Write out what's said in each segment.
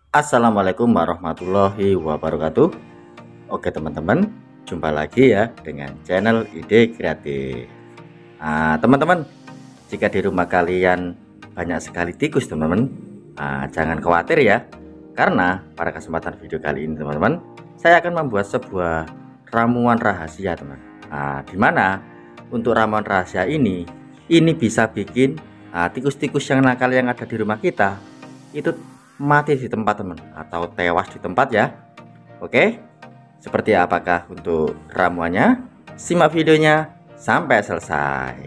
Assalamualaikum warahmatullahi wabarakatuh. Oke teman-teman, jumpa lagi ya dengan channel Ide Kreatif. Teman-teman, jika di rumah kalian banyak sekali tikus teman-teman, jangan khawatir ya, karena pada kesempatan video kali ini teman-teman, saya akan membuat sebuah ramuan rahasia teman. Dimana untuk ramuan rahasia ini bisa bikin tikus-tikus yang nakal yang ada di rumah kita itu mati di tempat teman, atau tewas di tempat ya. Oke, seperti apakah untuk ramuannya? Simak videonya sampai selesai.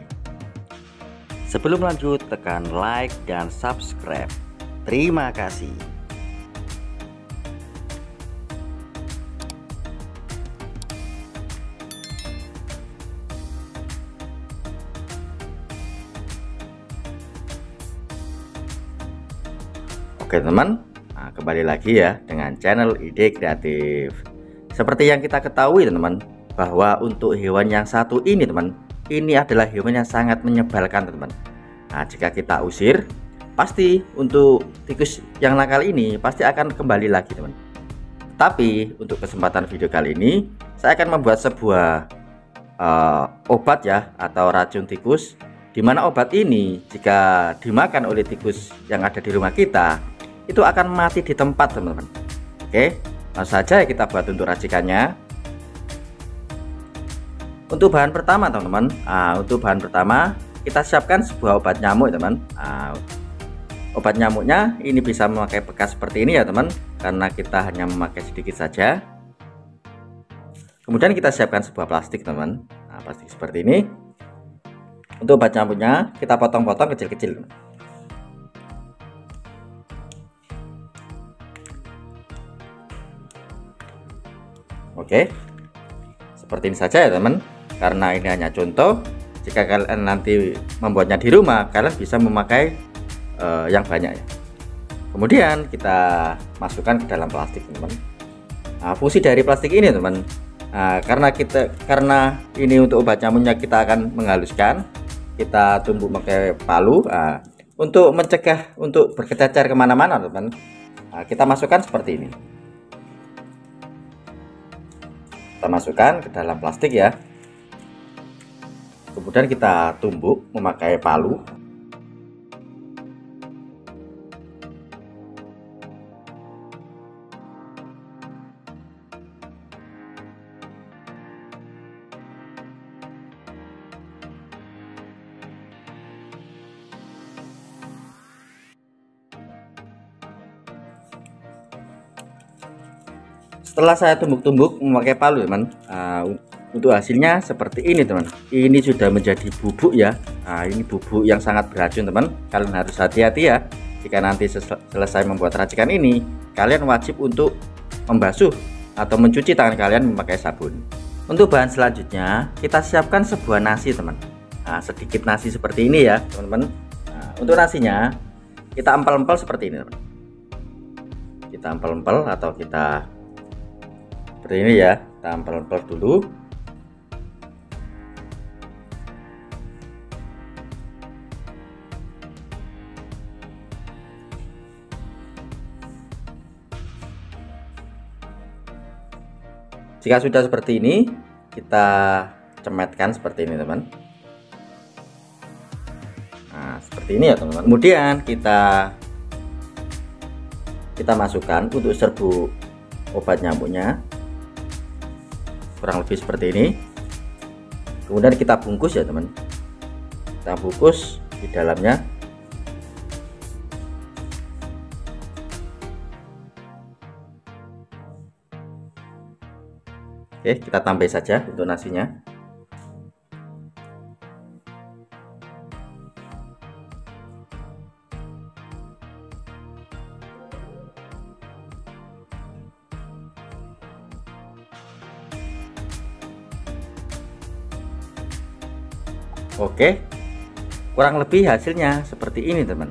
Sebelum lanjut, tekan like dan subscribe. Terima kasih. Oke teman, kembali lagi ya dengan channel Ide Kreatif. Seperti yang kita ketahui teman, bahwa untuk hewan yang satu ini teman, ini adalah hewan yang sangat menyebalkan teman. Jika kita usir, pasti untuk tikus yang nakal ini pasti akan kembali lagi teman. Tapi untuk kesempatan video kali ini, saya akan membuat sebuah obat ya, atau racun tikus, dimana obat ini jika dimakan oleh tikus yang ada di rumah kita itu akan mati di tempat teman-teman. Oke, langsung saja kita buat untuk racikannya. Untuk bahan pertama teman-teman, untuk bahan pertama kita siapkan sebuah obat nyamuk teman. Obat nyamuknya ini bisa memakai bekas seperti ini ya teman, karena kita hanya memakai sedikit saja. Kemudian kita siapkan sebuah plastik teman, plastik seperti ini. Untuk obat nyamuknya kita potong-potong kecil-kecil. Oke, seperti ini saja ya teman, karena ini hanya contoh. Jika kalian nanti membuatnya di rumah, kalian bisa memakai yang banyak ya. Kemudian kita masukkan ke dalam plastik teman. Fungsi dari plastik ini teman, karena ini untuk obat nyamuknya kita akan menghaluskan, kita tumbuk pakai palu untuk mencegah untuk berkececer kemana-mana teman. Kita masukkan seperti ini. Kita masukkan ke dalam plastik ya, kemudian kita tumbuk memakai palu. Setelah saya tumbuk-tumbuk memakai palu teman, untuk hasilnya seperti ini teman. Ini sudah menjadi bubuk ya. Ini bubuk yang sangat beracun teman. Kalian harus hati-hati ya. Jika nanti selesai membuat racikan ini, kalian wajib untuk membasuh atau mencuci tangan kalian memakai sabun. Untuk bahan selanjutnya kita siapkan sebuah nasi teman. Sedikit nasi seperti ini ya teman-teman. Untuk nasinya kita empel-empel seperti ini teman. Kita empel-empel atau kita seperti ini ya, kita empel-empel dulu. Jika sudah seperti ini, kita cemetkan seperti ini teman. Seperti ini ya teman-teman. Kemudian kita masukkan untuk serbuk obat nyamuknya, kurang lebih seperti ini. Kemudian kita bungkus ya teman, kita bungkus di dalamnya. Oke, kita tambah saja untuk nasinya. Oke, kurang lebih hasilnya seperti ini teman.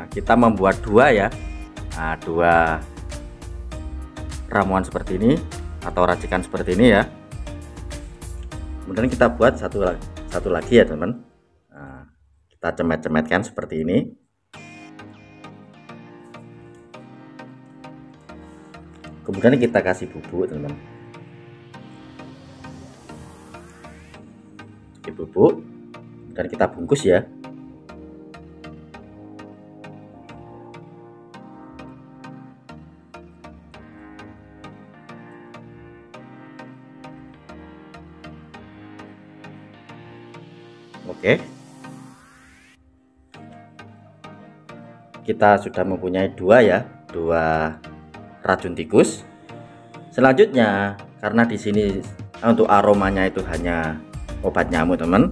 Kita membuat dua ya, dua ramuan seperti ini atau racikan seperti ini ya. Kemudian kita buat satu lagi ya teman. Kita cemet-cemetkan seperti ini. Kemudian kita kasih bubuk teman-teman, bubuk dan kita bungkus ya. Oke, kita sudah mempunyai dua racun tikus. Selanjutnya, karena di sini untuk aromanya itu hanya obat nyamuk teman,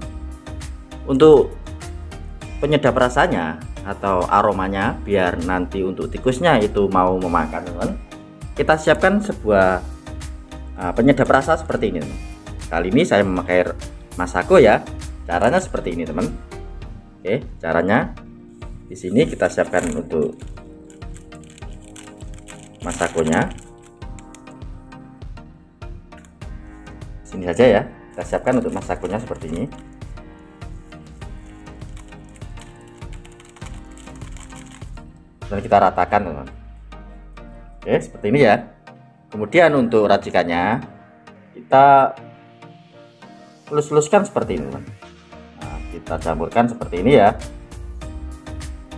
untuk penyedap rasanya atau aromanya biar nanti untuk tikusnya itu mau memakan teman, kita siapkan sebuah penyedap rasa seperti ini teman. Kali ini saya memakai Masako ya. Caranya seperti ini teman. Oke, caranya di sini kita siapkan untuk Masakonya. Sini saja ya. Kita siapkan untuk Masakonya seperti ini. Dan kita ratakan teman. Oke, seperti ini ya. Kemudian untuk racikannya kita lulus-luluskan seperti ini teman. Nah, kita campurkan seperti ini ya.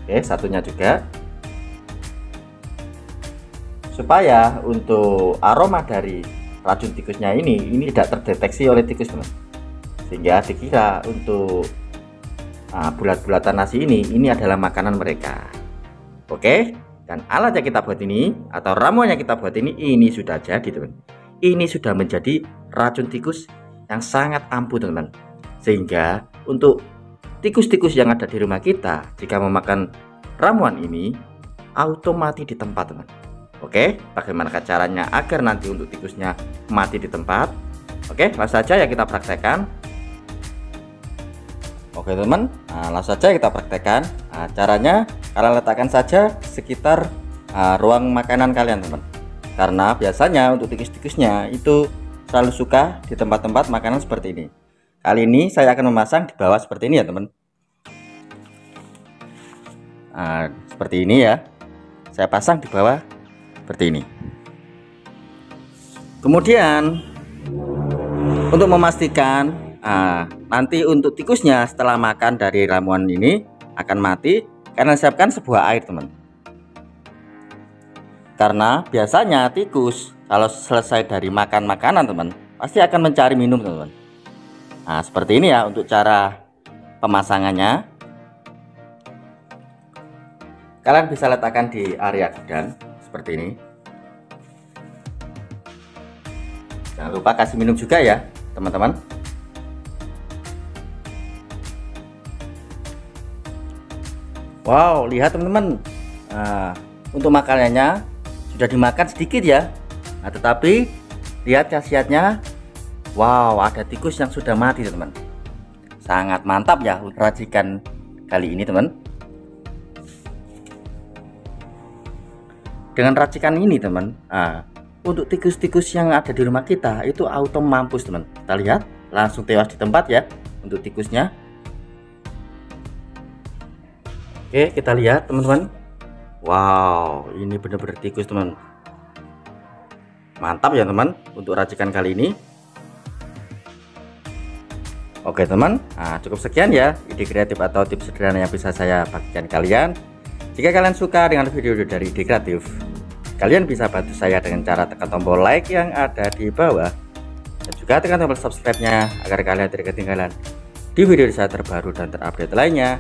Oke, satunya juga, supaya untuk aroma dari racun tikusnya ini tidak terdeteksi oleh tikus teman, sehingga dikira untuk bulat-bulatan nasi ini adalah makanan mereka. Oke, dan alat yang kita buat ini atau ramuan yang kita buat ini sudah jadi teman. Ini sudah menjadi racun tikus yang sangat ampuh teman, sehingga untuk tikus-tikus yang ada di rumah kita jika memakan ramuan ini auto mati di tempat teman. Oke, bagaimana caranya agar nanti untuk tikusnya mati di tempat? Oke, langsung saja ya kita praktekkan. Oke teman, langsung saja kita praktekkan. Caranya kalian letakkan saja sekitar ruang makanan kalian teman, karena biasanya untuk tikus-tikusnya itu selalu suka di tempat-tempat makanan seperti ini. Kali ini saya akan memasang di bawah seperti ini ya teman. Seperti ini ya, saya pasang di bawah seperti ini. Kemudian untuk memastikan nanti untuk tikusnya setelah makan dari ramuan ini akan mati, karena siapkan sebuah air teman. Karena biasanya tikus kalau selesai dari makan makanan teman pasti akan mencari minum teman. Nah seperti ini ya untuk cara pemasangannya. Kalian bisa letakkan di area gudang seperti ini. Jangan lupa kasih minum juga ya teman-teman. Wow, lihat teman-teman, untuk makanannya sudah dimakan sedikit ya. Tetapi lihat khasiatnya. Wow, ada tikus yang sudah mati teman. Sangat mantap ya racikan kali ini teman. Dengan racikan ini teman, untuk tikus-tikus yang ada di rumah kita itu auto mampus teman. Kita lihat langsung tewas di tempat ya untuk tikusnya. Oke, kita lihat teman-teman. Wow, ini benar-benar tikus teman. Mantap ya teman untuk racikan kali ini. Oke teman, cukup sekian ya ide kreatif atau tips sederhana yang bisa saya bagikan kalian. Jika kalian suka dengan video dari Ide Kreatif, kalian bisa bantu saya dengan cara tekan tombol like yang ada di bawah, dan juga tekan tombol subscribe-nya agar kalian tidak ketinggalan di video saya terbaru dan terupdate lainnya.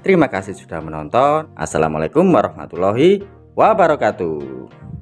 Terima kasih sudah menonton. Assalamualaikum warahmatullahi wabarakatuh.